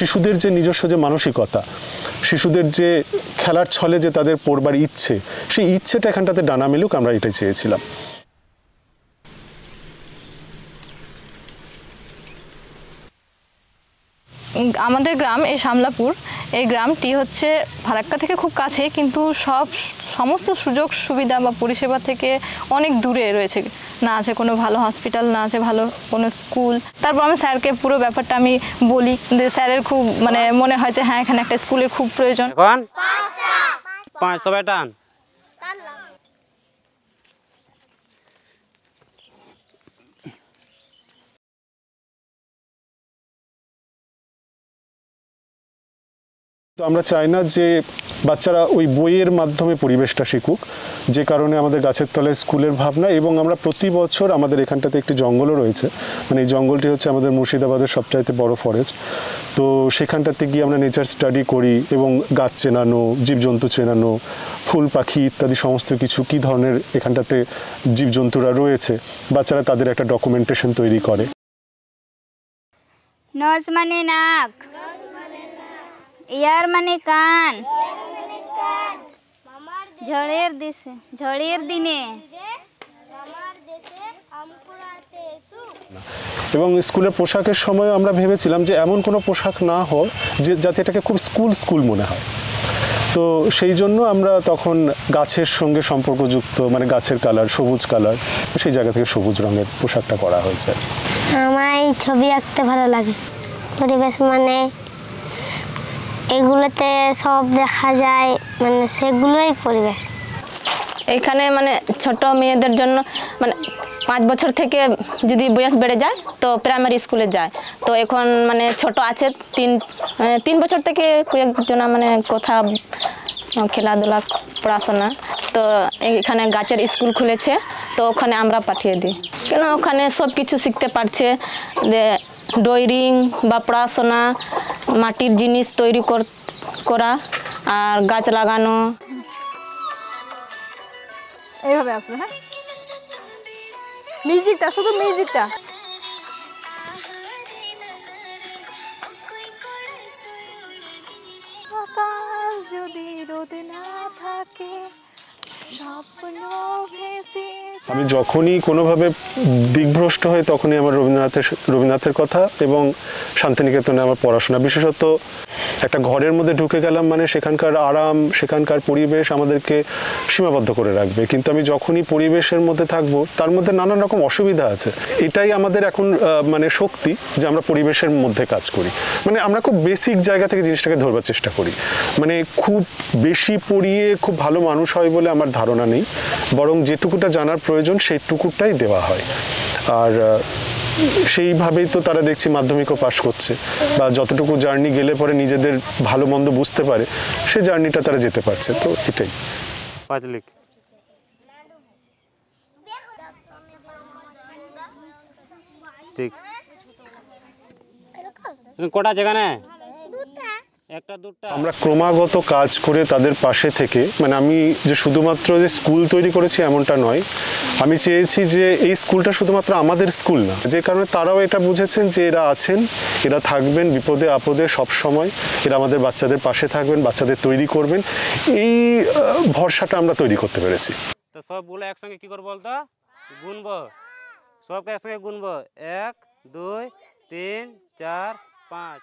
শিশুদের যে নিজস্ব যে মানসিকতা, শিশুদের যে খেলার ছলে যে তাদের পড়বার ইচ্ছে, সেই ইচ্ছেটা এখানটাতে ডানা মেলুক, আমরা এটাই চেয়েছিলাম। আমাদের গ্রাম এই শামলাপুর, এই গ্রামটি হচ্ছে ফারাক্কা থেকে খুব কাছে, কিন্তু সমস্ত সুযোগ সুবিধা বা পরিষেবা থেকে অনেক দূরে রয়েছে। না আছে কোনো ভালো হসপিটাল, না আছে ভালো কোনো স্কুল। তারপর আমি স্যারকে পুরো ব্যাপারটা আমি বলি, স্যারের খুব মানে মনে হয় যে হ্যাঁ এখানে একটা স্কুলের খুব প্রয়োজন। এখন 5 সবাই টান। তো আমরা চাই না যে বাচ্চারা ওই বইয়ের মাধ্যমে পরিবেশটা শিখুক, যে কারণে আমাদের গাছের তলায় স্কুলের ভাবনা। এবং আমরা প্রতি বছর আমাদের এখানটাতে একটি জঙ্গলও রয়েছে, মানে এই জঙ্গলটি হচ্ছে আমাদের মুর্শিদাবাদের সবচাইতে বড় ফরেস্ট। তো সেখানটাতে গিয়ে আমরা নেচার স্টাডি করি এবং গাছ চেনানো, জীবজন্তু চেনানো, ফুল পাখি ইত্যাদি সমস্ত কিছু, কী ধরনের এখানটাতে জীবজন্তুরা রয়েছে, বাচ্চারা তাদের একটা ডকুমেন্টেশন তৈরি করে। নজ মানে নাক, ইয়ার মানে কান, ঝড়ের দিনে এবং স্কুলের পোশাকের সময় আমরা ভেবেছিলাম যে এমন কোনো পোশাক না হয় যে যাতে এটাকে খুব স্কুল মনে হয়। তো সেই জন্য আমরা তখন গাছের সঙ্গে সম্পর্কযুক্ত, মানে গাছের কালার, সবুজ কালার, সেই জায়গা থেকে সবুজ রঙের পোশাকটা করা হয়েছে। আমার ছবি আঁকতে ভালো লাগে। পরিবেশ মানে এগুলোতে সব দেখা যায়, মানে সেগুলোই পরিবেশ। এখানে মানে ছোট মেয়েদের জন্য মানে 5 বছর থেকে যদি বয়স বেড়ে যায় তো প্রাইমারি স্কুলে যায়। তো এখন মানে ছোট আছে 3 বছর থেকে কয়েকজন মানে কোথাও খেলাধুলা, পড়াশোনা। তো এখানে গাছের স্কুল খুলেছে, তো ওখানে আমরা পাঠিয়ে দিই। কেন ওখানে সব কিছু শিখতে পারছে, যে ড্রয়িং বা পড়াশোনা, মাটির জিনিস তৈরি করা আর গাছ লাগানো। এইভাবে আসবে। হ্যাঁ, মিউজিকটা, শুধু মিউজিকটা। আকাশ যদি রোদ না থাকে, আমি যখনই কোনোভাবে দিকভ্রষ্ট হই তখনই আমার রবীন্দ্রনাথের কথা এবং শান্তিনিকেতনে আমার পড়াশোনা। বিশেষত একটা ঘরের মধ্যে ঢুকে গেলাম মানে সেখানকার আরাম, সেখানকার পরিবেশ আমাদেরকে সীমাবদ্ধ করে রাখবে, কিন্তু আমি যখনই পরিবেশের মধ্যে থাকবো তার মধ্যে নানান রকম অসুবিধা আছে। এটাই আমাদের এখন মানে শক্তি, যে আমরা পরিবেশের মধ্যে কাজ করি। মানে আমরা খুব বেসিক জায়গা থেকে জিনিসটাকে ধরবার চেষ্টা করি। মানে খুব বেশি পড়িয়ে খুব ভালো মানুষ হয় বলে আমার ধারণা নেই, বরং যেটুকুটা জানার প্রয়োজন সেইটুকুটাই দেওয়া হয়। আর সেইভাবেই তো তারা দেখছি মাধ্যমিকও পাশ করছে, বা যতটুকু জার্নি গেলে পরে নিজেদের ভালো মন্দ বুঝতে পারে, সেই জার্নিটা তারা যেতে পারছে। তো এটাই। ঠিক কোটা যেখানে আমরা ক্রমাগত কাজ করে তাদের পাশে থেকে, মানে আমি যে শুধুমাত্র যে স্কুল তৈরি করেছি এমনটা নয়, আমি চেয়েছি যে এই স্কুলটা শুধুমাত্র আমাদের স্কুল না, যে কারণে তারাও এটা বুঝেছেন যে এরা আছেন, এরা থাকবেন বিপদে আপদে সব সময়, এরা আমাদের বাচ্চাদের পাশে থাকবেন, বাচ্চাদের তৈরি করবেন, এই ভরসাটা আমরা তৈরি করতে পেরেছি। তো সবগুলো একসঙ্গে কি করবো বলতো, গুনবো, সবকে একসঙ্গে গুনবো, 1 2 3 4 5।